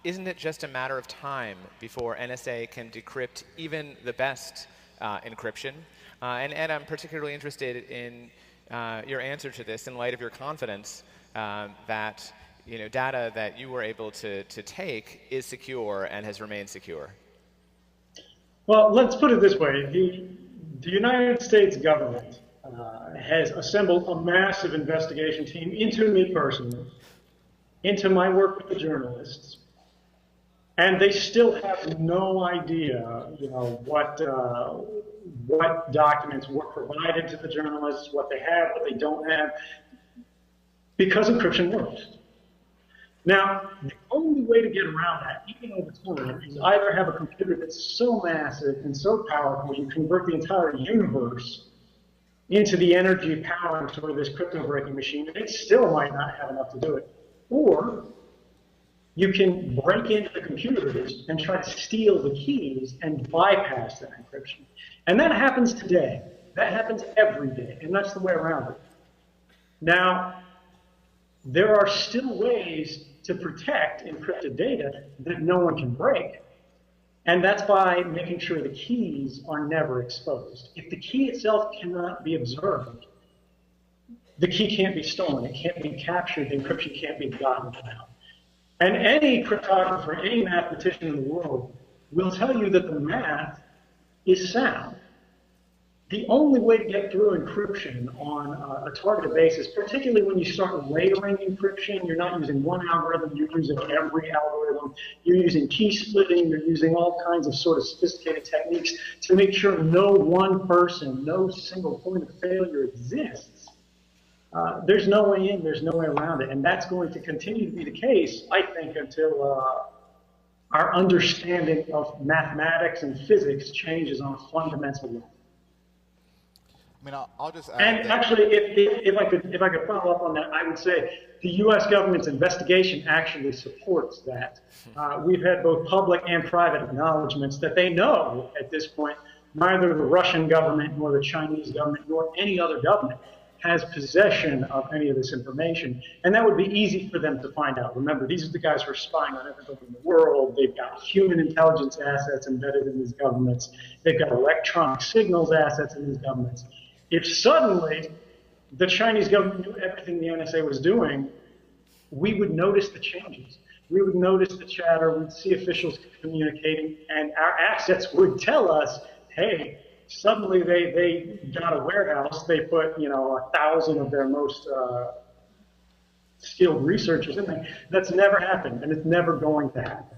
isn't it just a matter of time before NSA can decrypt even the best encryption? And Ed, I'm particularly interested in your answer to this in light of your confidence that data that you were able to take is secure and has remained secure. Well, let's put it this way. The United States government has assembled a massive investigation team into me personally, into my work with the journalists, and they still have no idea, what documents were provided to the journalists, what they have, what they don't have, because encryption works. Now, the only way to get around that, even over time, is either have a computer that's so massive and so powerful you convert the entire universe into the energy powering sort of this crypto breaking machine, and it still might not have enough to do it. Or you can break into the computers and try to steal the keys and bypass that encryption. And that happens today. That happens every day, and that's the way around it. Now, there are still ways to protect encrypted data that no one can break. And that's by making sure the keys are never exposed. If the key itself cannot be observed, the key can't be stolen, it can't be captured, the encryption can't be gotten out. And any cryptographer, any mathematician in the world will tell you that the math is sound. The only way to get through encryption on a targeted basis, particularly when you start layering encryption, you're not using one algorithm, you're using every algorithm, you're using key splitting, you're using all kinds of sort of sophisticated techniques to make sure no one person, no single point of failure exists. There's no way in, there's no way around it, and that's going to continue to be the case, I think, until our understanding of mathematics and physics changes on a fundamental level. I mean, I'll just add. And actually, if I could follow up on that, I would say the U.S. government's investigation actually supports that. We've had both public and private acknowledgments that they know at this point neither the Russian government nor the Chinese government nor any other government has possession of any of this information, and that would be easy for them to find out. Remember, these are the guys who are spying on everybody in the world. They've got human intelligence assets embedded in these governments. They've got electronic signals assets in these governments. If suddenly the Chinese government knew everything the NSA was doing, we would notice the changes. We would notice the chatter, we'd see officials communicating, and our assets would tell us, hey, suddenly they got a warehouse, they put 1,000 of their most skilled researchers in there. That's never happened, and it's never going to happen.